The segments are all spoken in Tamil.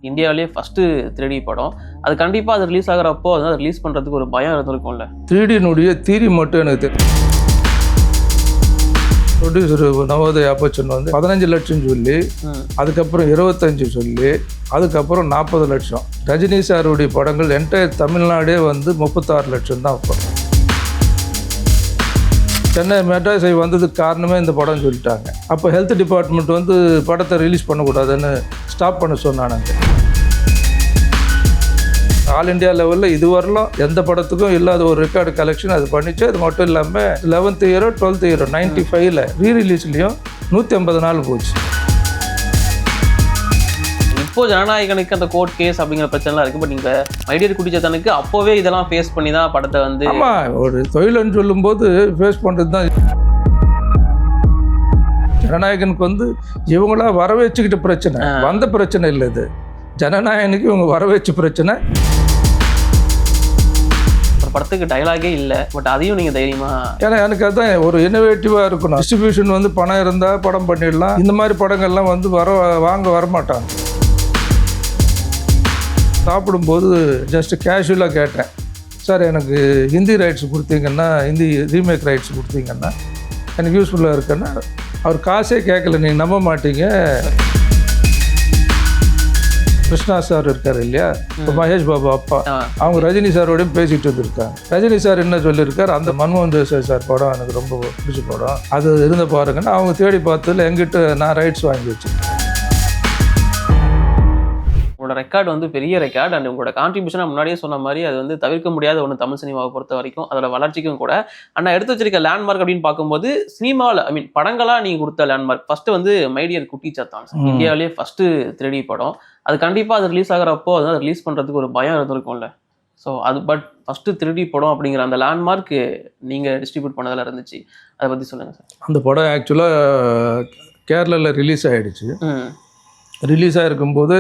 இந்தியாவிலேயே ஃபஸ்ட்டு 3D படம். அது கண்டிப்பாக அது ரிலீஸ் ஆகிறப்போ அதை ரிலீஸ் பண்ணுறதுக்கு ஒரு பயம் இருந்திருக்கும்ல. 3Dனுடைய தியரி மட்டும் எனக்கு தெரியும். ப்ரொடியூசர் நவோதயா அப்பச்சன் வந்து 15 லட்சம் சொல்லி, அதுக்கப்புறம் 25 சொல்லி, அதுக்கப்புறம் 40 லட்சம். ரஜினி சாருடைய படங்கள் என்டையர் தமிழ்நாடே வந்து 36 லட்சம் தான். அப்போ சென்னை மெட்ராஸை வந்ததுக்கு காரணமே இந்த படம் சொல்லிட்டாங்க. அப்போ ஹெல்த் டிபார்ட்மெண்ட் வந்து படத்தை ரிலீஸ் பண்ணக்கூடாதுன்னு ஸ்டாப் பண்ண சொன்னானுங்க. ஆல் இண்டியா லெவலில் இதுவரையிலும் எந்த படத்துக்கும் இல்லாத ஒரு ரெக்கார்டு கலெக்ஷன் அது பண்ணிச்சு. அது மட்டும் இல்லாமல் 11th இயரோ 12th இயரோ 95ல் ரீரிலீஸ்லேயும் 150 நாள் போச்சு. இப்போ ஜனநாயகனுக்கு அந்த கோர்ட் கேஸ் அப்படிங்கிற பிரச்சனைலாம் இருக்குது. பட் நீங்கள் மைடியர் குட்டிச்சாத்தானுக்கு அப்போவே இதெல்லாம் ஃபேஸ் பண்ணி தான் படத்தை வந்து ஆமாம், ஒரு தொழில்னு சொல்லும்போது ஃபேஸ் பண்ணுறது தான். ஜனநாயகனுக்கு வந்து இவங்களா வரவேச்சுக்கிட்ட பிரச்சனை, வந்த பிரச்சனை இல்லை. இது ஜனநாயகனுக்கு இவங்க வரவேச்ச பிரச்சனை. படத்துக்கு டைலாகே இல்லை, பட் அதையும் நீங்கள் தைரியமாக, ஏன்னா எனக்கு அதுதான் ஒரு இன்னோவேட்டிவாக இருக்கணும். டிஸ்ட்ரிபியூஷன் வந்து பணம் இருந்தால் படம் பண்ணிடலாம். இந்த மாதிரி படங்கள்லாம் வந்து வாங்க வரமாட்டாங்க. சாப்பிடும்போது ஜஸ்ட் கேஷுவலாக கேட்டேன், சார் எனக்கு ஹிந்தி ரைட்ஸ் கொடுத்தீங்கன்னா, ஹிந்தி ரீமேக் ரைட்ஸ் கொடுத்தீங்கன்னா எனக்கு யூஸ்ஃபுல்லாக இருக்குன்னா, அவர் காசே கேட்கல. நீங்கள் நம்ப மாட்டீங்க. கிருஷ்ணா சார் இருக்கார் இல்லையா, இப்போ மகேஷ் பாபு அப்பா, அவங்க ரஜினி சாரோடையும் பேசிகிட்டு வந்துருக்காங்க. ரஜினி சார் என்ன சொல்லியிருக்கார், அந்த மன்மோகன் தேசாய் சார் படம் எனக்கு ரொம்ப பிடிச்ச படம், அது இருந்து பாருங்கன்னா அவங்க தேடி பார்த்ததில் எங்கிட்ட நான் ரைட்ஸ் வாங்கி வச்சேன். உங்களோட ரெக்கார்டு வந்து பெரிய ரெக்கார்டு. அண்ட் உங்களோட கான்ட்ரிபியூஷனாக முன்னாடியே சொன்ன மாதிரி அது வந்து தவிர்க்க முடியாத ஒன்று தமிழ் சினிமாவை பொறுத்த வரைக்கும், அதோட வளர்ச்சிக்கும் கூட. ஆனால் எடுத்து வச்சிருக்க லேண்ட்மார்க் அப்படின்னு பார்க்கும்போது சினிமாவில் படங்களாக நீங்கள் கொடுத்த லேண்ட்மார்க் ஃபஸ்ட்டு வந்து மைடியர் குட்டிச்சாத்தான். இந்தியாவிலேயே ஃபஸ்ட்டு 3D படம். அது கண்டிப்பாக அது ரிலீஸ் ஆகிறப்போ அதை ரிலீஸ் பண்ணுறதுக்கு ஒரு பயம் இருந்திருக்கும்ல. ஸோ அது பட் ஃபஸ்ட்டு 3D படம் அப்படிங்கிற அந்த லேண்ட்மார்க் நீங்கள் டிஸ்ட்ரிபியூட் பண்ணதில் இருந்துச்சு. அதை பற்றி சொல்லுங்கள் சார். அந்த படம் ஆக்சுவலாக கேரளாவில் ரிலீஸ் ஆகிடுச்சு. ரிலீஸ் ஆகிருக்கும்போது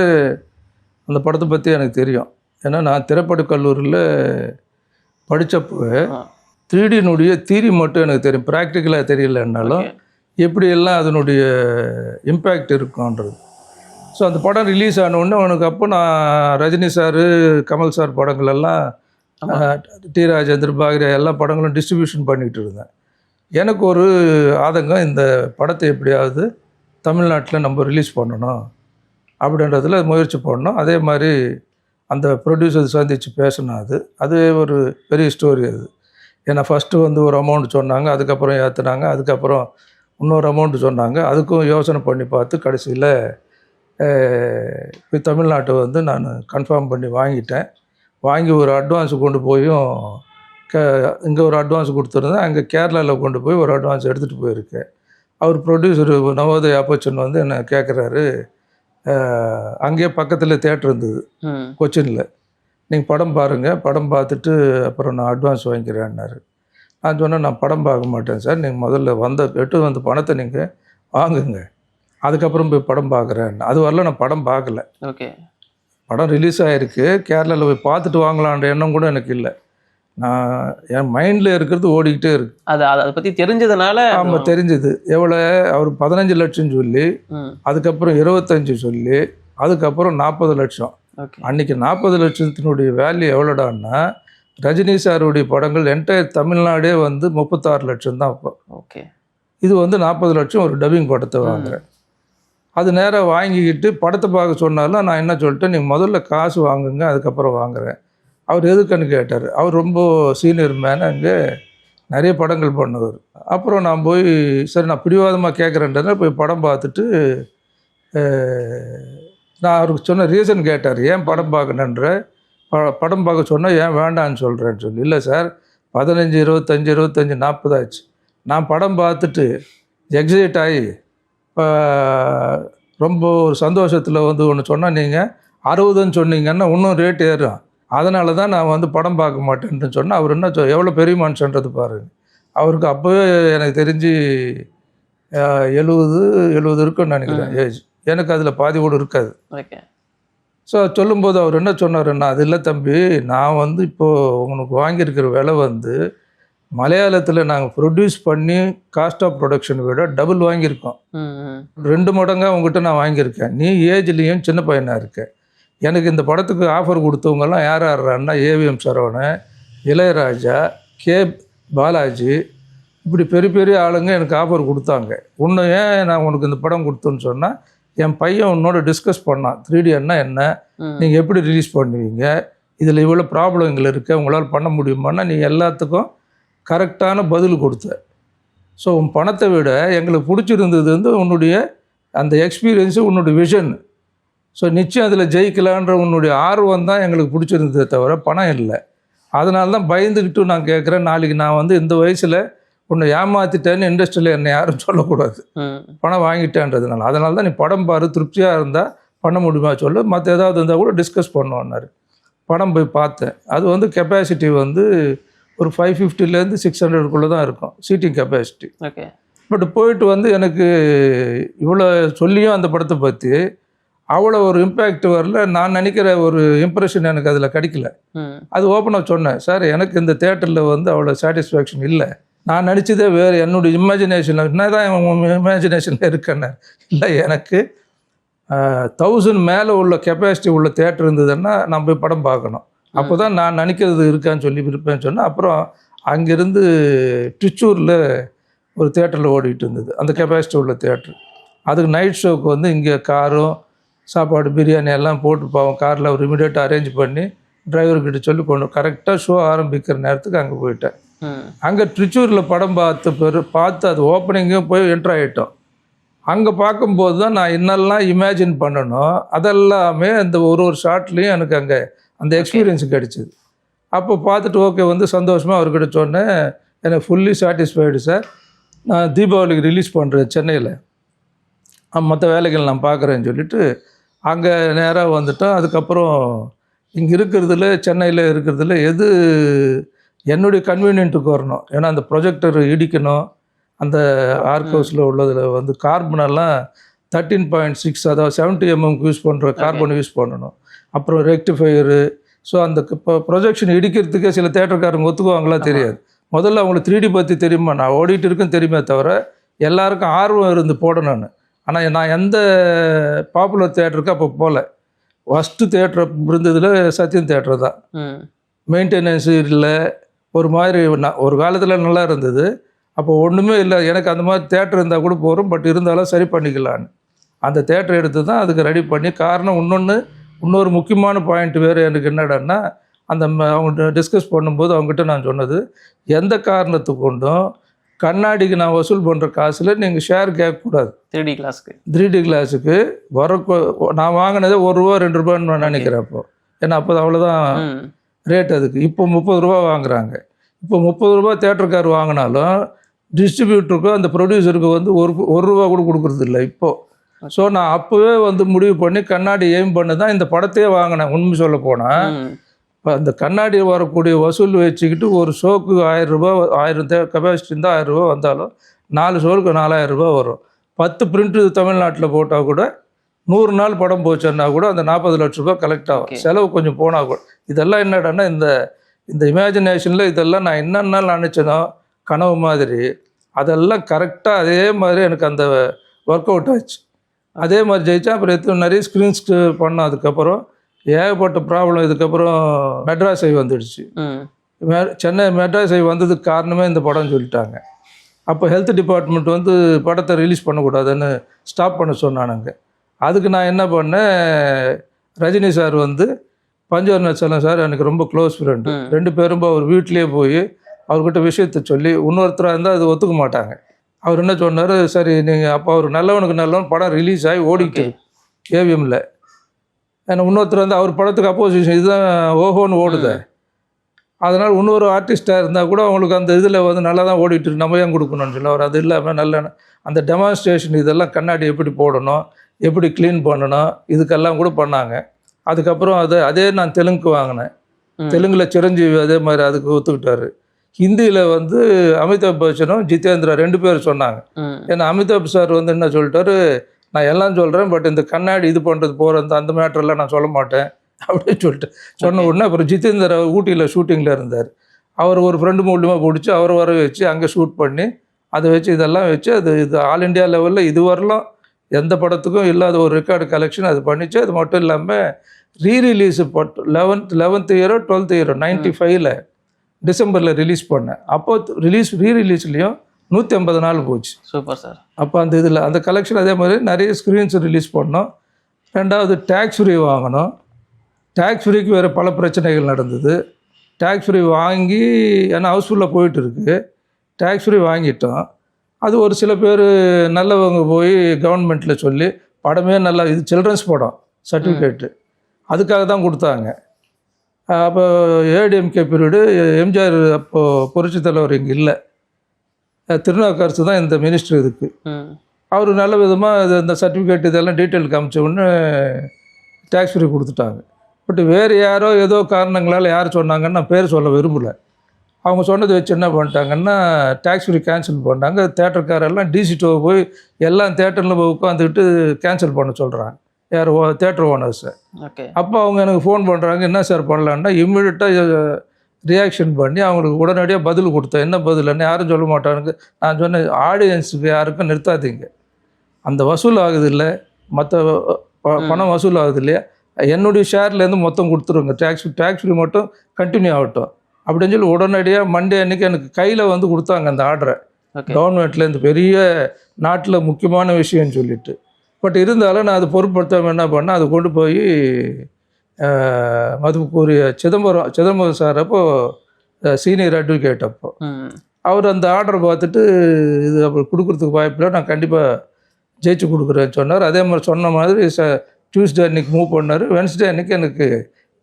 அந்த படத்தை பற்றி எனக்கு தெரியும். ஏன்னா நான் திரைப்படக் கல்லூரியில் படித்தப்போ 3Dனுடைய தியரி மட்டும் எனக்கு தெரியும். ப்ராக்டிக்கலாக தெரியலன்னாலும் எப்படியெல்லாம் அதனுடைய இம்பேக்ட் இருக்குன்றது. ஸோ அந்த படம் ரிலீஸ் ஆனவுடனே அவனுக்கு அப்போ நான் ரஜினி சார், கமல் சார் படங்களெல்லாம், டி ராஜேந்தர், பாக்ரே எல்லா படங்களும் டிஸ்ட்ரிபியூஷன் பண்ணிகிட்டு இருந்தேன். எனக்கு ஒரு ஆதங்கம், இந்த படத்தை எப்படியாவது தமிழ்நாட்டில் நம்ம ரிலீஸ் பண்ணணும் அப்படின்றதுல முயற்சி பண்ணோம். அதே மாதிரி அந்த ப்ரொடியூசர் சந்தித்து பேசினோம். அது ஒரு பெரிய ஸ்டோரி அது. ஏன்னா ஃபஸ்ட்டு வந்து ஒரு அமௌண்ட் சொன்னாங்க, அதுக்கப்புறம் ஏற்றுனாங்க, அதுக்கப்புறம் இன்னொரு அமௌண்ட் சொன்னாங்க. அதுக்கும் யோசனை பண்ணி பார்த்து கடைசியில் இப்போ தமிழ்நாட்டை வந்து நான் கன்ஃபார்ம் பண்ணி வாங்கிட்டேன். வாங்கி ஒரு அட்வான்ஸ் கொண்டு போயும் இங்கே ஒரு அட்வான்ஸ் கொடுத்துருந்தேன். அங்கே கேரளாவில் கொண்டு போய் ஒரு அட்வான்ஸ் எடுத்துகிட்டு போயிருக்கேன். அவர் ப்ரொடியூசர் நவோதயா அப்பச்சன் வந்து என்னை கேட்குறாரு, அங்கேயே பக்கத்தில் தேட்டர் இருந்தது கொச்சினில், நீங்கள் படம் பாருங்கள், படம் பார்த்துட்டு அப்புறம் நான் அட்வான்ஸ் வாங்கிக்கிறேன்னாரு. நான் சொன்னேன், நான் படம் பார்க்க மாட்டேன் சார், நீங்கள் முதல்ல வந்த பணத்தை நீங்கள் வாங்குங்க, அதுக்கப்புறம் போய் படம் பார்க்குறேன். அது வரல நான் படம் பார்க்கல. ஓகே, படம் ரிலீஸ் ஆகிருக்கு, கேரளாவில் போய் பார்த்துட்டு வாங்கலான்ற எண்ணம் கூட எனக்கு இல்லை. நான் என் மைண்டில் இருக்கிறது ஓடிக்கிட்டே இருக்கு. அதை பற்றி தெரிஞ்சதுனால. ஆமாம், தெரிஞ்சது. எவ்வளோ, அவர் 15 லட்சம் சொல்லி, அதுக்கப்புறம் 25 சொல்லி, அதுக்கப்புறம் 40 லட்சம். அன்றைக்கி 40 லட்சத்தினுடைய வேல்யூ எவ்வளோடான்னா, ரஜினி சாருடைய படங்கள் என்டையர் தமிழ்நாடே வந்து 36 லட்சம் தான் அப்போ. ஓகே, இது வந்து 40 லட்சம் ஒரு டப்பிங் படத்தை வாங்குறேன். அது நேராக வாங்கிக்கிட்டு படத்தை பார்க்க சொன்னாலும் நான் என்ன சொல்லிட்டேன், நீங்கள் முதல்ல காசு வாங்குங்க, அதுக்கப்புறம் வாங்குறேன். அவர் எதுக்குன்னு கேட்டார். அவர் ரொம்ப சீனியர் மேன், அங்கே நிறைய படங்கள் பண்ணவர். அப்புறம் நான் போய் சரி நான் பிடிவாதமாக கேட்குறேன்றதுனால போய் படம் பார்த்துட்டு நான் அவருக்கு சொன்ன ரீசன் கேட்டார், ஏன் படம் பார்க்கணுன்ற, படம் பார்க்க சொன்னால் ஏன் வேண்டான்னு சொல்கிறேன்னு சொல்லி. இல்லை சார், 15, 25, 40 ஆச்சு. நான் படம் பார்த்துட்டு எக்ஸைட் ஆகி ரொம்ப ஒரு சந்தோஷத்தில் வந்து ஒன்று சொன்னால் நீங்கள் 60ன்னு சொன்னீங்கன்னா இன்னும் ரேட் ஏறும், அதனால தான் நான் வந்து படம் பார்க்க மாட்டேன்னு சொன்னேன். அவர் என்ன எவ்வளோ பெரிய மனுஷன்றது பாருங்க. அவருக்கு அப்போவே எனக்கு தெரிஞ்சு 70 இருக்குன்னு நினைக்கிறேன் ஏஜ். எனக்கு அதில் பாதி கூட இருக்காது. ஸோ சொல்லும்போது அவர் என்ன சொன்னாருன்னா, அது இல்லை தம்பி, நான் வந்து இப்போது உங்களுக்கு வாங்கியிருக்கிற விலை வந்து மலையாளத்தில் நாங்கள் ப்ரொடியூஸ் பண்ணி காஸ்ட் ஆஃப் ப்ரொடக்ஷன் விட டபுள் வாங்கியிருக்கோம். 2 மடங்காக உங்ககிட்ட நான் வாங்கியிருக்கேன். நீ ஏஜ்லேயும் சின்ன பையனாக இருக்க, எனக்கு இந்த படத்துக்கு ஆஃபர் கொடுத்தவங்கெல்லாம் யார் யாருன்னா ஏவிஎம் சரவணன், இளையராஜா, கே பாலாஜி, இப்படி பெரிய பெரிய ஆளுங்க எனக்கு ஆஃபர் கொடுத்தாங்க. உன்னை ஏன் நான் உனக்கு இந்த படம் கொடுத்தேன்னு சொன்னால், என் பையன் உன்னோட டிஸ்கஸ் பண்ணான் 3Dன்னா என்ன, நீங்கள் எப்படி ரிலீஸ் பண்ணுவீங்க, இதில் இவ்வளோ ப்ராப்ளங்கள் இருக்குது, உங்களால் பண்ண முடியுமான்னா நீ எல்லாத்துக்கும் கரெக்டான பதில் கொடுத்த. ஸோ உன் பணத்தை விட எங்களுக்கு பிடிச்சிருந்தது வந்து உன்னுடைய அந்த எக்ஸ்பீரியன்ஸு, உன்னுடைய விஷன். ஸோ நிச்சயம் அதில் ஜெயிக்கலான்ற உன்னுடைய ஆர்வம் தான் எங்களுக்கு பிடிச்சிருந்ததே தவிர பணம் இல்லை. அதனால தான் பயந்துக்கிட்டு நான் கேட்குறேன், நாளைக்கு நான் வந்து இந்த வயசில் உன்னை ஏமாற்றிட்டேன்னு இண்டஸ்ட்ரியில் என்னை யாரும் சொல்லக்கூடாது, பணம் வாங்கிட்டேன்றதுனால. அதனால தான் நீ படம் பாரு, திருப்தியாக இருந்தால் பண்ண முடியுமா சொல்லு, மற்ற ஏதாவது இருந்தால் கூட டிஸ்கஸ் பண்ணுவோன்னாரு. படம் போய் பார்த்தேன். அது வந்து கெப்பாசிட்டி வந்து ஒரு 550லேருந்து 600க்குள்ளே தான் இருக்கும் சீட்டிங் கெப்பாசிட்டி. ஓகே. பட் போயிட்டு வந்து எனக்கு இவ்வளோ சொல்லியும் அந்த படத்தை பற்றி அவ்வளோ ஒரு இம்பேக்ட் வரல. நான் நினைக்கிற ஒரு இம்ப்ரெஷன் எனக்கு அதில் கிடைக்கல. அது ஓப்பனாக சொன்னேன், சார் எனக்கு இந்த தேட்டரில் வந்து அவ்வளோ சாட்டிஸ்ஃபேக்ஷன் இல்லை, நான் நடித்ததே வேறு, என்னுடைய இமேஜினேஷனில் என்ன தான் இமேஜினேஷனில் இருக்கேன்னு இல்லை, எனக்கு 1000 மேலே உள்ள கெப்பாசிட்டி உள்ள தேட்டர் இருந்ததுன்னா நான் போய் படம் பார்க்கணும், அப்போ தான் நான் நினைக்கிறது இருக்கான்னு சொல்லி இருப்பேன்னு சொன்னேன். அப்புறம் அங்கேருந்து திருச்சூரில் ஒரு தேட்டரில் ஓடிட்டு இருந்தது அந்த கெப்பாசிட்டி உள்ள தேட்டர். அதுக்கு நைட் ஷோக்கு வந்து இங்கே காரும் சாப்பாடு பிரியாணி எல்லாம் போட்டு போவோம், காரில் ஒரு இமீடியட்டாக அரேஞ்ச் பண்ணி டிரைவர்கிட்ட சொல்லி கொண்டு கரெக்டாக ஷோ ஆரம்பிக்கிற நேரத்துக்கு அங்கே போயிட்டேன். அங்கே திருச்சூரில் படம் பார்த்து அது ஓப்பனிங்கும் போய் என்ட்ரு ஆகிட்டோம். அங்கே பார்க்கும்போது தான் நான் என்னெல்லாம் இமேஜின் பண்ணணும் அதெல்லாமே அந்த ஒரு ஷார்ட்லேயும் எனக்கு அங்கே அந்த எக்ஸ்பீரியன்ஸ் கிடச்சிது. அப்போ பார்த்துட்டு ஓகே வந்து சந்தோஷமாக அவர்கிட்ட சொன்னேன், எனக்கு ஃபுல்லி சாட்டிஸ்ஃபைடு சார், நான் தீபாவளிக்கு ரிலீஸ் பண்ணுறேன் சென்னையில், மற்ற வேலைகள் நான் பார்க்குறேன்னு சொல்லிவிட்டு அங்கே நேராக வந்துட்டோம். அதுக்கப்புறம் இங்கே இருக்கிறதுல சென்னையில் இருக்கிறதுல எது என்னுடைய கன்வீனியன்ட்டுக்கு வரணும், ஏன்னா அந்த ப்ரொஜெக்டர் இடிக்கணும், அந்த ஆர்கவுஸில் உள்ளதில் வந்து கார்பனெல்லாம் 13.6 அதாவது 70mm யூஸ் பண்ணுற கார்பன் யூஸ் பண்ணணும், அப்புறம் ரெக்டிஃபையரு. ஸோ அந்த இப்போ ப்ரொஜெக்ஷன் இடிக்கிறதுக்கே சில தேட்டருக்காரங்க ஒத்துக்குவாங்களா தெரியாது. முதல்ல அவங்களுக்கு 3D பற்றி தெரியுமா, நான் ஓடிட்டு இருக்குன்னு தெரியுமே தவிர எல்லாருக்கும் ஆர்வம் இருந்து போடணும்னு. ஆனால் நான் எந்த பாப்புலர் தேட்டருக்கு அப்போ போகல. ஃபஸ்ட்டு தேட்டர் இருந்ததில் சத்யம் தேட்டர் தான். மெயின்டெனன்ஸு இல்லை, ஒரு மாதிரி ஒரு காலத்தில் நல்லா இருந்தது, அப்போ ஒன்றுமே இல்லை. எனக்கு அந்த மாதிரி தேட்டர் இருந்தால் கூட போகிறோம், பட் இருந்தாலும் சரி பண்ணிக்கலான்னு அந்த தேட்டர் எடுத்து தான் அதுக்கு ரெடி பண்ணி. காரணம் இன்னொரு முக்கியமான பாயிண்ட் வேறு எனக்கு என்னடான்னா, அந்த அவங்க டிஸ்கஸ் பண்ணும்போது அவங்ககிட்ட நான் சொன்னது, எந்த காரணத்துக்கு கொண்டும் கண்ணாடிக்கு நான் வசூல் பண்ணுற காசில் நீங்கள் ஷேர் கேட்கக்கூடாது. 3D கிளாஸுக்கு வர நான் வாங்கினதே ₹1 ₹2 நான் நினைக்கிறேன் அப்போ, ஏன்னா அப்போ அவ்வளோதான் ரேட் அதுக்கு. இப்போ ₹30 வாங்குறாங்க. இப்போ ₹30 தேட்டருக்கார் வாங்கினாலும் டிஸ்ட்ரிபியூட்டருக்கும் அந்த ப்ரொடியூசருக்கு வந்து ₹1 கூட கொடுக்குறது இல்லை இப்போது. ஸோ நான் அப்போவே வந்து முடிவு பண்ணி கண்ணாடி எய்ம் பண்ணி தான் இந்த படத்தையே வாங்கினேன். உண்மை சொல்ல போனால் இப்போ அந்த கண்ணாடி வரக்கூடிய வசூல் வச்சுக்கிட்டு ஒரு ஷோக்கு ₹1000 கெப்பாசிட்டி இருந்தால் ₹1000 வந்தாலும் 4 ஷோவுக்கு ₹4000 வரும். 10 பிரிண்ட்டு தமிழ்நாட்டில் போட்டால் கூட 100 நாள் படம் போச்சுன்னா கூட அந்த ₹40 லட்சம் கலெக்ட் ஆகும். செலவு கொஞ்சம் போனால் கூட. இதெல்லாம் என்னடான்னா இந்த இமேஜினேஷனில் இதெல்லாம் நான் என்னென்ன நினச்சேனோ கனவு மாதிரி அதெல்லாம் கரெக்டாக அதே மாதிரி எனக்கு அந்த ஒர்க் அவுட் ஆச்சு. அதே மாதிரி ஜெயிச்சா. அப்புறம் நிறைய ஸ்க்ரீன்ஸ்க்கு பண்ணோம். அதுக்கப்புறம் ஏகப்பட்ட ப்ராப்ளம். இதுக்கப்புறம் மெட்ராஸ் ஐ வந்துடுச்சு. சென்னை மெட்ராஸ் ஐ வந்ததுக்கு காரணமே இந்த படம்னு சொல்லிட்டாங்க. அப்போ ஹெல்த் டிபார்ட்மெண்ட் வந்து படத்தை ரிலீஸ் பண்ணக்கூடாதுன்னு ஸ்டாப் பண்ண சொன்னானுங்க. அதுக்கு நான் என்ன பண்ணேன், ரஜினி சார் வந்து பஞ்சவர்ணச்சலம் சார் எனக்கு ரொம்ப க்ளோஸ் ஃப்ரெண்டு. 2 பேரும் அவர் வீட்டிலே போய் அவர்கிட்ட விஷயத்தை சொல்லி, இன்னொருத்தராக இருந்தால் அது ஒத்துக்க மாட்டாங்க. அவர் என்ன சொன்னார், சரி நீங்கள் அப்போ அவர் நல்லவனுக்கு நல்லவன் படம் ரிலீஸ் ஆகி ஓடிட்டு ஏவிஎம்மில், ஏன்னா இன்னொருத்தர் வந்து அவர் படத்துக்கு அப்போசிஷன் இதுதான் ஓஹோன்னு ஓடுது. அதனால் இன்னொரு ஆர்டிஸ்ட்டாக இருந்தால் கூட அவங்களுக்கு அந்த இதில் வந்து நல்லா தான் ஓடிட்டு நம்ம ஏன் கொடுக்கணும்னு சொல்லி அவர் அது இல்லாமல் நல்ல அந்த டெமான்ஸ்ட்ரேஷன் இதெல்லாம் கண்ணாடி எப்படி போடணும், எப்படி க்ளீன் பண்ணணும், இதுக்கெல்லாம் கூட பண்ணாங்க. அதுக்கப்புறம் அதே நான் தெலுங்கு வாங்கினேன். தெலுங்கில் சிரஞ்சீவி அதே மாதிரி அதுக்கு ஒத்துக்கிட்டாரு. ஹிந்தியில் வந்து அமிதாப் பச்சனும் ஜிதேந்திரா 2 பேர் சொன்னாங்க. ஏன்னா அமிதாப் சார் வந்து என்ன சொல்லிட்டாரு, நான் எல்லாம் சொல்கிறேன், பட் இந்த கண்ணாடி இது பண்ணுறது போகிறது அந்த மேட்டரெல்லாம் நான் சொல்ல மாட்டேன் அப்படின்னு சொல்லிட்டு சொன்ன உடனே அப்புறம் ஜிதேந்திரா ஊட்டியில் ஷூட்டிங்கில் இருந்தார். அவர் ஒரு ஃப்ரெண்டு மூலியமாக பிடிச்சி அவரை வர வச்சு அங்கே ஷூட் பண்ணி அதை வச்சு இதெல்லாம் வச்சு இது ஆல் இண்டியா லெவலில் இதுவரையிலும் எந்த படத்துக்கும் இல்லாத ஒரு ரெக்கார்டு கலெக்ஷன் அது பண்ணிச்சு. அது மட்டும் இல்லாமல் ரீரிலீஸ் போட்டு 11th இயரோ 12th இயரோ 95ல் டிசம்பரில் ரிலீஸ் பண்ணேன். அப்போ ரீரிலீஸ்லேயும் 150 நாள் போச்சு. Super sir. அப்போ அந்த இதில் அந்த கலெக்ஷன் அதே மாதிரி நிறைய ஸ்க்ரீன்ஸ் ரிலீஸ் பண்ணோம். ரெண்டாவது டேக்ஸ் ஃப்ரீ வாங்கினோம். டேக்ஸ் ஃப்ரீக்கு வேறு பல பிரச்சனைகள் நடந்தது. டேக்ஸ் ஃப்ரீ வாங்கி ஏன்னா ஹவுஸ்ஃபுல்லாக போயிட்டு இருக்குது. டேக்ஸ் ஃப்ரீ வாங்கிட்டோம். அது ஒரு சில பேர் நல்லவங்க போய் கவர்மெண்ட்டில் சொல்லி படமே நல்லா இது சில்ட்ரன்ஸ் படம் சர்டிஃபிகேட்டு அதுக்காக தான் கொடுத்தாங்க. அப்போ ஏடிஎம்கே பீரியடு எம்ஜிஆர் அப்போது புரட்சி தலைவர் இங்கே இல்லை, திருநாவுக்கரசு தான் இந்த மினிஸ்டர் இதுக்கு. அவர் நல்ல விதமாக இந்த சர்டிஃபிகேட் இதெல்லாம் டீட்டெயில் காமிச்ச உடனே டேக்ஸ் ஃப்ரீ கொடுத்துட்டாங்க. பட் வேறு யாரோ ஏதோ காரணங்களால் யார் சொன்னாங்கன்னு நான் பேர் சொல்ல விரும்பலை. அவங்க சொன்னதை வச்சு என்ன பண்ணிட்டாங்கன்னா டேக்ஸ் ஃப்ரீ கேன்சல் பண்ணாங்க. தேட்டருக்காரெல்லாம் டிசிட்டோவை போய் எல்லாம் தேட்டரில் போய் உட்காந்துக்கிட்டு கேன்சல் பண்ண சொல்கிறாங்க யார் தேட்டர் ஓனர்ஸை. ஓகே. அப்போ அவங்க எனக்கு ஃபோன் பண்ணுறாங்க, என்ன சார் பண்ணலான்னா இம்மிடியட்டாக ரியாக்ஷன் பண்ணி அவங்களுக்கு உடனடியாக பதில் கொடுத்தேன். என்ன பதில்ன்னு யாரும் சொல்ல மாட்டானுங்க. நான் சொன்னேன் ஆடியன்ஸுக்கு யாருக்கும் நிறுத்தாதீங்க, அந்த வசூல் ஆகுது இல்லை, மற்ற பணம் வசூல் ஆகுது இல்லையா, என்னுடைய ஷேர்லேருந்து மொத்தம் கொடுத்துருங்க, டேக்ஸ் ஃப்ரீ மட்டும் கண்டினியூ ஆகட்டும் அப்படின்னு சொல்லி உடனடியாக மண்டே அன்றைக்கி எனக்கு கையில் வந்து கொடுத்தாங்க அந்த ஆர்டரை கவர்மெண்ட்லேருந்து. பெரிய நாட்டில் முக்கியமான விஷயம்னு சொல்லிட்டு. பட் இருந்தாலும் நான் அது பொருட்படுத்தாமல் என்ன பண்ணேன், அதை கொண்டு போய் மதுக்குரிய சிதம்பரம் சார் அப்போது சீனியர் அட்வொகேட் அப்போ அவர் அந்த ஆர்டரை பார்த்துட்டு இது அப்படி கொடுக்குறதுக்கு வாய்ப்பில்லை, நான் கண்டிப்பாக ஜெயிச்சு கொடுக்குறேன்னு சொன்னார். அதே மாதிரி சொன்ன மாதிரி டியூஸ்டே அன்றைக்கி மூவ் பண்ணார். வென்ஸ்டே அன்றைக்கி எனக்கு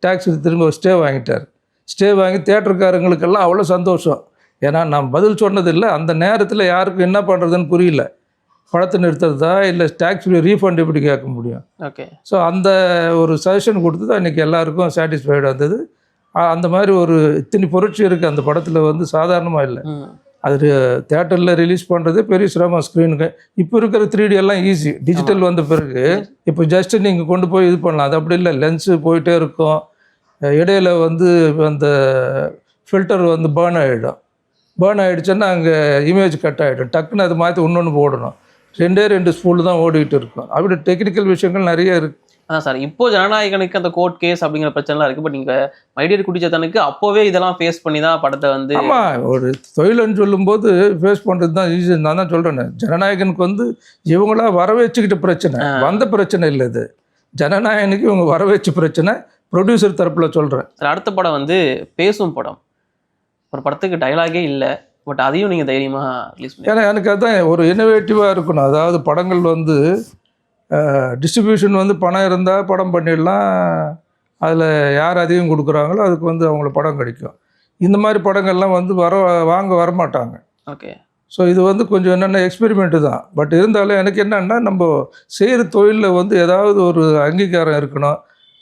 டேக்ஸ் திரும்ப ஸ்டே வாங்கிட்டார். ஸ்டே வாங்கி தேட்டருக்காரங்களுக்கெல்லாம் அவ்வளோ சந்தோஷம். ஏன்னா நான் பதில் சொன்னதில்லை, அந்த நேரத்தில் யாருக்கும் என்ன பண்ணுறதுன்னு புரியல. படத்தை நிறுத்துறதா இல்லை டேக்ஸ் ஃப்ரீ ரீஃபண்ட் எப்படி கேட்க முடியும். ஓகே. ஸோ அந்த ஒரு சஜஷன் கொடுத்து தான் இன்றைக்கி எல்லாருக்கும் சாட்டிஸ்ஃபைடு வந்தது. அந்த மாதிரி ஒரு இத்தனை புரட்சி இருக்குது அந்த படத்தில் வந்து சாதாரணமாக இல்லை. அது தேட்டரில் ரிலீஸ் பண்ணுறது பெரிய சிரமம் ஸ்க்ரீனுக்கு. இப்போ இருக்கிற 3D எல்லாம் ஈஸி, டிஜிட்டல் வந்த பிறகு இப்போ ஜஸ்ட்டு நீங்கள் கொண்டு போய் இது பண்ணலாம். அது அப்படி இல்லை, லென்ஸு போயிட்டே இருக்கும், இடையில வந்து அந்த ஃபில்டர் வந்து பேர்ன் ஆகிடுச்சுன்னா அங்கே இமேஜ் கட் ஆகிடும், டக்குன்னு அது மாற்றி இன்னொன்று போடணும். 2 ஸ்பூல் தான் ஓடிக்கிட்டு இருக்கும். அப்படி டெக்னிக்கல் விஷயங்கள் நிறைய இருக்குது. அதான் சார், இப்போ ஜனநாயகனுக்கு அந்த கோர்ட் கேஸ் அப்படிங்கிற பிரச்சனைலாம் இருக்குது. பட் நீங்கள் மைடியர் குடிச்சத்தனுக்கு அப்போவே இதெல்லாம் ஃபேஸ் பண்ணி தான் படத்தை வந்து ஆமாம் ஒரு தொழில்னு சொல்லும்போது ஃபேஸ் பண்ணுறது தான் ஈஸி. நான் தான் சொல்கிறேன், ஜனநாயகனுக்கு வந்து இவங்களா வரவேச்சுக்கிட்ட பிரச்சனை, வந்த பிரச்சனை இல்லை இது. ஜனநாயகனுக்கு இவங்க வரவேச்சு பிரச்சனை, ப்ரொடியூசர் தரப்பில் சொல்கிறேன். சார் அடுத்த படம் வந்து பேசும் படம். ஒரு படத்துக்கு டைலாகே இல்லை, பட் அதையும் நீங்கள் தைரியமாக ரிலீஸ் பண்ணி. ஏன்னா எனக்கு அதுதான் ஒரு இன்னோவேட்டிவாக இருக்கணும். அதாவது படங்கள் வந்து டிஸ்ட்ரிபியூஷன் வந்து பணம் இருந்தால் படம் பண்ணிடலாம், அதில் யார் அதிகம் கொடுக்குறாங்களோ அதுக்கு வந்து அவங்களுக்கு படம் கிடைக்கும். இந்த மாதிரி படங்கள்லாம் வந்து வாங்க வரமாட்டாங்க. ஓகே. ஸோ இது வந்து கொஞ்சம் என்னென்ன எக்ஸ்பெரிமெண்ட்டு தான். பட் இருந்தாலும் எனக்கு என்னென்னா நம்ம செய்கிற தொழிலில் வந்து ஏதாவது ஒரு அங்கீகாரம் இருக்கணும்.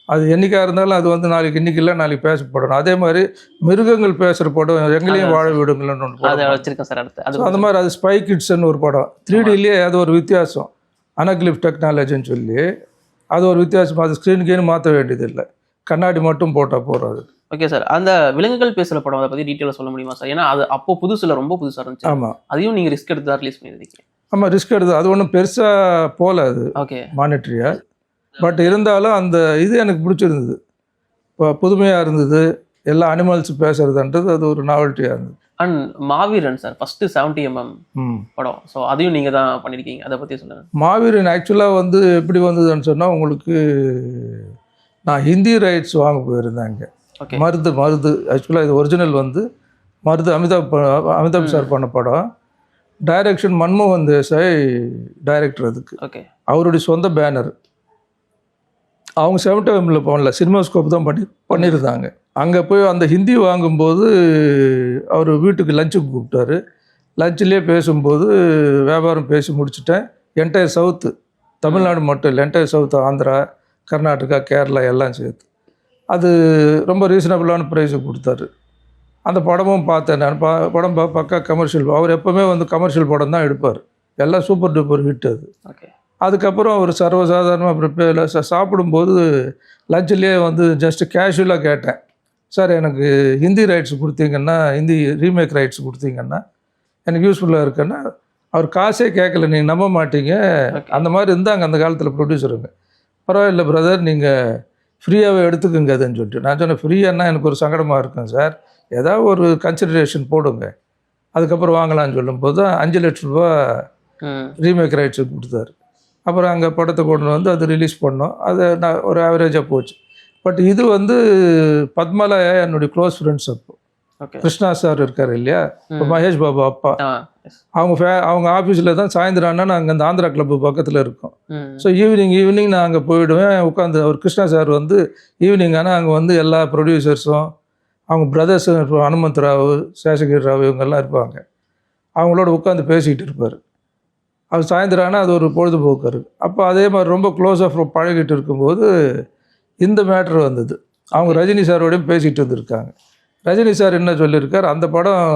அது என்றைக்காக இருந்தாலும் அது வந்து நாளைக்கு இன்றைக்கி இல்லை நாளைக்கு பேசப்படணும். அதே மாதிரி மிருகங்கள் பேசுகிற படம் எங்களையும் வாழ விடுங்கள்னு ஒன்று வச்சுருக்கேன் சார். அடுத்து அந்த மாதிரி அது ஸ்பை கிட்ஸ்ன்னு ஒரு படம் 3Dலேயே அது ஒரு வித்தியாசம், அனக்லிஃப் டெக்னாலஜின்னு சொல்லி அது ஒரு வித்தியாசம். அது ஸ்க்ரீனுக்கேன்னு மாற்ற வேண்டியதில்லை, கண்ணாடி மட்டும் போட்டால் போகிறது. ஓகே சார், அந்த விலங்குகள் பேசுகிற படம் அதை பற்றி டீட்டெயிலாக சொல்ல முடியுமா சார்? ஏன்னா அது அப்போ புதுசில் ரொம்ப புதுசாக இருந்துச்சு. ஆமாம், அதையும் நீங்கள் ரிஸ்க் எடுத்து தான் ரிலீஸ் பண்ணியிருக்கீங்க. ஆமாம் ரிஸ்க் எடுத்து, அது ஒன்றும் பெருசாக போகல அது. ஓகே. மானிட்டரியா பட் இருந்தாலும் அந்த இது எனக்கு பிடிச்சிருந்தது, இப்போ புதுமையாக இருந்தது. எல்லா அனிமல்ஸ் பேசுறதுன்றது அது ஒரு நாவல்ட்டியாக இருந்தது. And Maaveeran sir first 70mm படம், ஸோ அதையும் நீங்கள் தான் பண்ணியிருக்கீங்க, அதை பற்றி சொல்லுங்கள். மாவீரன் ஆக்சுவலாக வந்து எப்படி வந்ததுன்னு சொன்னால், உங்களுக்கு நான் ஹிந்தி ரைட்ஸ் வாங்க போயிருந்தேங்க. மருது ஆக்சுவலாக இது ஒரிஜினல் வந்து மருது அமிதாப் சார் பண்ண படம். டைரக்ஷன் மன்மோகன் தேசாய் டைரக்டர். அதுக்கு ஓகே அவருடைய சொந்த பேனர். அவங்க 70mm பண்ணல, சினிமாஸ்கோப் தான் பண்ணியிருந்தாங்க. அங்கே போய் அந்த ஹிந்தி வாங்கும்போது அவர் வீட்டுக்கு லஞ்சுக்கு கூப்பிட்டாரு. லஞ்சிலே பேசும்போது வியாபாரம் பேசி முடிச்சுட்டேன். என்டையர் சவுத்து, தமிழ்நாடு மட்டும் இல்லை, என்டையர் சவுத்து, ஆந்திரா, கர்நாடகா, கேரளா எல்லாம் சேர்த்து அது ரொம்ப ரீசனபிளான ப்ரைஸுக்கு கொடுத்தாரு. அந்த படமும் பார்த்தேன் நான். படம் பக்கா கமர்ஷியல். அவர் எப்போவுமே வந்து கமர்ஷியல் படம் தான் எடுப்பார், எல்லாம் சூப்பர் டூப்பர் ஹிட் அது. ஓகே. அதுக்கப்புறம் அவர் சர்வசாதாரணமாக ப்ரிப்பேர் சாப்பிடும்போது லஞ்சிலே வந்து ஜஸ்ட்டு கேஷுவலாக கேட்டேன், சார் எனக்கு ஹிந்தி ரைட்ஸ் கொடுத்தீங்கன்னா, ஹிந்தி ரீமேக் ரைட்ஸ் கொடுத்தீங்கன்னா எனக்கு யூஸ்ஃபுல்லாக இருக்குன்னா, அவர் காசே கேட்கல, நீங்கள் நம்ப மாட்டீங்க. அந்த மாதிரி இருந்தாங்க அந்த காலத்தில் ப்ரொடியூசருங்க. பரவாயில்ல பிரதர், நீங்கள் ஃப்ரீயாகவே எடுத்துக்குங்க அதுன்னு சொல்லிட்டு. நான் சொன்னேன், ஃப்ரீயானா எனக்கு ஒரு சங்கடமாக இருக்கும் சார், ஏதாவது ஒரு கன்சிடரேஷன் போடுங்க, அதுக்கப்புறம் வாங்கலாம்னு சொல்லும்போது தான் 5 லட்ச ரூபா ரீமேக் ரைட்ஸுக்கு கொடுத்தாரு. அப்புறம் அங்கே படத்தை கொண்டு வந்து அது ரிலீஸ் பண்ணோம். அது நான் ஒரு ஆவரேஜாக போச்சு. பட் இது வந்து பத்மாலா என்னுடைய க்ளோஸ் ஃப்ரெண்ட்ஸ். அப்போ கிருஷ்ணா சார் இருக்கார் இல்லையா, இப்போ மகேஷ் பாபு அப்பா, அவங்க ஆஃபீஸில் தான் சாயந்தரம் ஆனால் நாங்கள் அந்த ஆந்திரா கிளப்பு பக்கத்தில் இருக்கோம். ஸோ ஈவினிங் நான் அங்கே போயிடுவேன் உட்காந்து. அவர் கிருஷ்ணா சார் வந்து ஈவினிங் ஆனால் அங்கே வந்து எல்லா ப்ரொடியூசர்ஸும் அவங்க பிரதர்ஸும் இருப்பாங்க, ஹனுமந்த் ராவ், சேஷகிரி ராவ், இவங்கெல்லாம் இருப்பாங்க. அவங்களோட உட்காந்து பேசிக்கிட்டு இருப்பார். அவர் சாயந்தரம் ஆனால் அது ஒரு பொழுதுபோக்கு இருக்குது. அப்போ அதே மாதிரி ரொம்ப க்ளோஸாக பழகிட்டு இருக்கும்போது இந்த மேட்ரு வந்தது. அவங்க ரஜினி சாரோடையும் பேசிகிட்டு வந்திருக்காங்க. ரஜினி சார் என்ன சொல்லியிருக்கார், அந்த படம்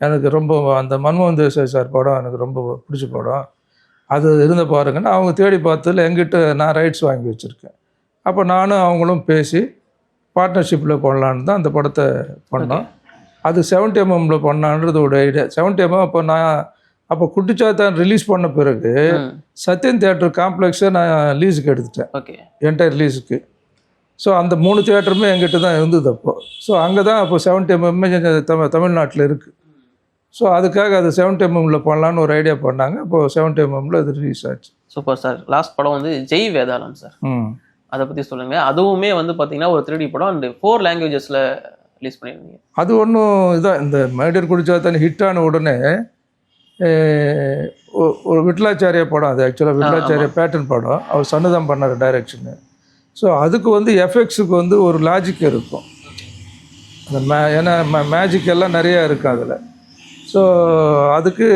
எனக்கு ரொம்ப, அந்த மன்மோகன் தேசாய் சார் படம் எனக்கு ரொம்ப பிடிச்ச படம், அது இருந்த பாருங்கன்னா அவங்க தேடி பார்த்ததில் எங்கிட்ட நான் ரைட்ஸ் வாங்கி வச்சுருக்கேன். அப்போ நானும் அவங்களும் பேசி பார்ட்னர்ஷிப்பில் பண்ணலான்னு தான் அந்த படத்தை பண்ணோம். அது 70mm பண்ணான்றது ஒரு ஐடியா. 70mm அப்போ குட்டிச்சாத்தான் ரிலீஸ் பண்ண பிறகு சத்யன் தியேட்டர் காம்ப்ளெக்ஸை நான் லீஸுக்கு எடுத்துட்டேன், என்டையர் லீஸுக்கு. ஸோ அந்த 3 தியேட்டருமே எங்கிட்ட தான் இருந்தது அப்போ. ஸோ அங்கே தான் அப்போ 70mm தமிழ்நாட்டில் இருக்குது. ஸோ அதுக்காக அது 70mm பண்ணலான்னு ஒரு ஐடியா பண்ணாங்க. அப்போது 70mm அது ரிலீஸ் ஆச்சு. Super sir. லாஸ்ட் படம் வந்து ஜெய் வேதாளம் சார், அதை பற்றி சொல்லுங்கள். அதுவுமே வந்து பார்த்தீங்கன்னா ஒரு 3D படம் அண்ட் 4 லாங்குவேஜஸில் ரிலீஸ் பண்ணியிருந்தீங்க. அது ஒன்றும் இதான், இந்த மைடியர் குடிச்சாத்தான் ஹிட் ஆன உடனே ஒரு விட்லாச்சாரியா படம், அது ஆக்சுவலாக விட்லாச்சாரியா பேட்டர்ன் படம், அவர் சன்னுதான் பண்ணார் டைரக்ஷனு. ஸோ அதுக்கு வந்து எஃபெக்ட்ஸுக்கு வந்து ஒரு லாஜிக் இருக்கும், அந்த ஏன்னா மேஜிக் எல்லாம் நிறையா இருக்குது அதில். ஸோ அதுக்கு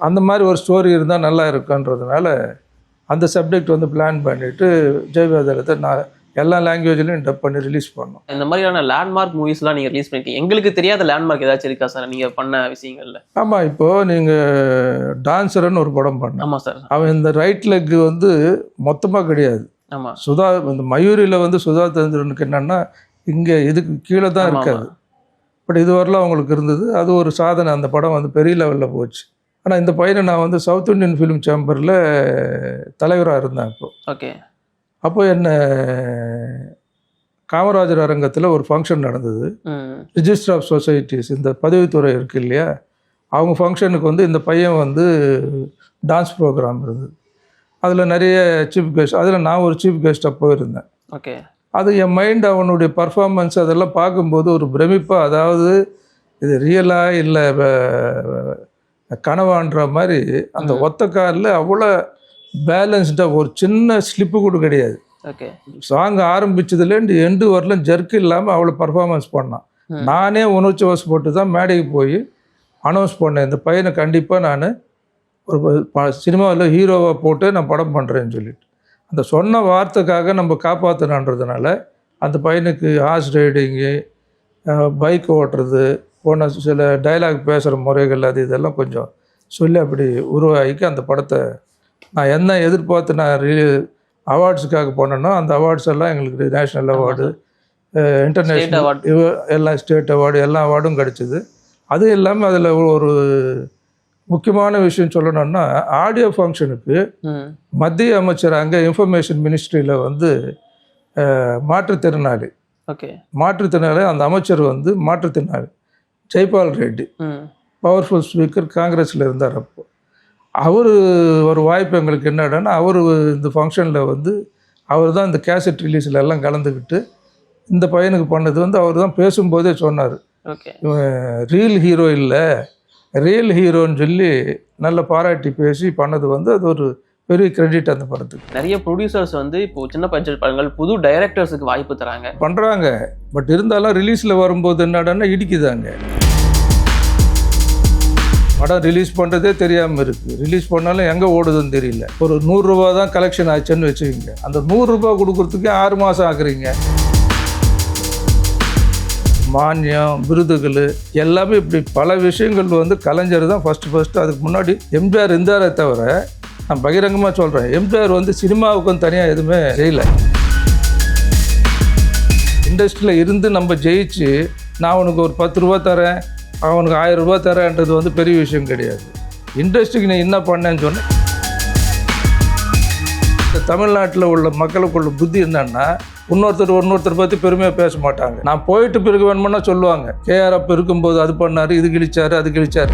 அந்த மாதிரி ஒரு ஸ்டோரி இருந்தால் நல்லா இருக்குன்றதுனால அந்த சப்ஜெக்ட் வந்து பிளான் பண்ணிவிட்டு ஜெய் வேதாளத்தை நான் எல்லா லாங்குவேஜ்லையும் டப் பண்ணி ரிலீஸ் பண்ணோம். இந்த மாதிரியான லேண்ட்மார்க் மூவிஸ்லாம் நீங்கள் ரிலீஸ் பண்ணிட்டீங்க. எங்களுக்கு தெரியாத லேண்ட்மார்க் ஏதாச்சும் இருக்கா சார் நீங்கள் பண்ண விஷயங்கள்ல? ஆமாம், இப்போது நீங்கள் டான்ஸர்னு ஒரு படம் பண்ண. ஆமாம் சார். அவன் இந்த ரைட் லெக் வந்து மொத்தமாக கிடையாது. ஆமாம். சுதா, இந்த மயூரியில் வந்து சுதா சந்திரனுக்கு என்னென்னா இங்கே இதுக்கு கீழே தான் இருக்காது. பட் இது வரலாம் அவங்களுக்கு இருந்தது. அது ஒரு சாதனை. அந்த படம் வந்து பெரிய லெவலில் போச்சு. ஆனால் இந்த பையனை நான் வந்து சவுத் இண்டியன் ஃபிலிம் சேம்பரில் தலைவராக இருந்தேன் அப்போது. ஓகே. அப்போ என்ன காமராஜர் அரங்கத்தில் ஒரு ஃபங்க்ஷன் நடந்தது. ரிஜிஸ்டர் ஆஃப் சொசைட்டிஸ், இந்த பதிவுத்துறை இருக்குது இல்லையா, அவங்க ஃபங்க்ஷனுக்கு வந்து இந்த பையன் வந்து டான்ஸ் ப்ரோக்ராம் இருந்தது. அதில் நிறைய சீஃப் கெஸ்ட், அதில் நான் ஒரு சீஃப் கெஸ்ட்டாக போயிருந்தேன். ஓகே. அது என் மைண்ட், அவனுடைய பர்ஃபார்மன்ஸ் அதெல்லாம் பார்க்கும்போது ஒரு பிரமிப்பாக, அதாவது இது ரியலாக இல்லை கனவான்ற மாதிரி அந்த ஒத்த காரில் அவ்வளோ பேலன்ஸ்டாக, ஒரு சின்ன ஸ்லிப்பு கூட கிடையாது. ஓகே. சாங் ஆரம்பிச்சதுலேருந்து எண்டு வரலாம் ஜர்க்கு இல்லாமல் அவ்வளோ பர்ஃபார்மன்ஸ் பண்ணான். நானே உணர்ச்சி வசப்பட்டு தான் மேடைக்கு போய் அனௌன்ஸ் பண்ணேன், இந்த பையனை கண்டிப்பாக நான் ஒரு சினிமாவில் ஹீரோவாக போட்டு நான் படம் பண்ணுறேன்னு சொல்லிட்டு. அந்த சொன்ன வார்த்தைக்காக நம்ம காப்பாற்றணுன்றதுனால அந்த பையனுக்கு ஹார்ஸ் ரைடிங்கு, பைக் ஓட்டுறது போன சில டைலாக் பேசுகிற முறைகள் அது இதெல்லாம் கொஞ்சம் சொல்லி அப்படி உருவாக்கி அந்த படத்தை நான் என்ன எதிர்பார்த்து நான் அவார்ட்ஸுக்காக போனேன்னா அந்த அவார்ட்ஸ் எல்லாம் எங்களுக்கு நேஷ்னல் அவார்டு, இன்டர்நேஷ்னல் அவார்டு, எல்லாம் ஸ்டேட் அவார்டு, எல்லா அவார்டும் கிடச்சிது. அதுவும் இல்லாமல் அதில் ஒரு முக்கியமான விஷயம் சொல்லணும்னா, ஆடியோ ஃபங்க்ஷனுக்கு மத்திய அமைச்சர் அங்கே இன்ஃபர்மேஷன் மினிஸ்ட்ரியில் வந்து மாற்றுத்திறனாளி, மாற்றுத்திறனாளி அந்த அமைச்சர் வந்து மாற்றுத்திறனாளி ஜெய்பால் ரெட்டி, பவர்ஃபுல் ஸ்பீக்கர், காங்கிரஸில் இருந்தார். அப்போ அவர் ஒரு வாய்ப்பு எங்களுக்கு என்னடான்னா, அவர் இந்த ஃபங்க்ஷனில் வந்து அவர் தான் இந்த கேசட் ரிலீஸில் எல்லாம் கலந்துக்கிட்டு இந்த பையனுக்கு பண்ணது வந்து அவர் தான் பேசும்போதே சொன்னார், ரியல் ஹீரோ இல்லை ரியல் ஹீரோன்னு சொல்லி நல்ல பாராட்டி பேசி பண்ணது வந்து அது ஒரு பெரிய கிரெடிட் அந்த படத்துக்கு. நிறைய ப்ரொடியூசர்ஸ் வந்து இப்போ சின்ன பட்ஜெட் படங்கள் புது டைரக்டர்ஸுக்கு வாய்ப்பு தராங்க, பண்ணுறாங்க. பட் இருந்தாலும் ரிலீஸில் வரும்போது என்னடான்னா இடிக்குதாங்க. படம் ரிலீஸ் பண்ணுறதே தெரியாமல் இருக்குது. ரிலீஸ் பண்ணாலும் எங்கே ஓடுதுன்னு தெரியல. ஒரு 100 ரூபா தான் கலெக்ஷன் ஆச்சுன்னு வச்சுக்கோங்க. அந்த 100 ரூபா கொடுக்குறதுக்கே 6 மாதம் ஆக்குறீங்க. மானியம், விருதுகள் எல்லாமே இப்படி பல விஷயங்கள் வந்து கலைஞர் தான் ஃபஸ்ட்டு. அதுக்கு முன்னாடி எம்ஜிஆர் இருந்தாரே தவிர, நான் பகிரங்கமாக சொல்கிறேன், எம்ஜிஆர் வந்து சினிமாவுக்கும் தனியாக எதுவுமே செய்யலை. இண்டஸ்ட்ரியில் இருந்து நம்ம ஜெயிச்சு நான் உனக்கு ஒரு 10 ரூபா தரேன், அவனுக்கு 1000 ரூபா தரேன்றது வந்து பெரிய விஷயம் கிடையாது. இண்டஸ்ட்ரிக்கு நீ என்ன பண்ணேன்னு சொன்னேன். தமிழ்நாட்டில் உள்ள மக்களுக்குள்ள புத்தி என்னன்னா இன்னொருத்தர் பற்றி பெருமையாக பேச மாட்டாங்க. நான் போயிட்டு பிறகு வேணுமுன்னா சொல்லுவாங்க, KRF இருக்கும்போது அது பண்ணார், இது கிழிச்சாரு, அது கிழிச்சாரு.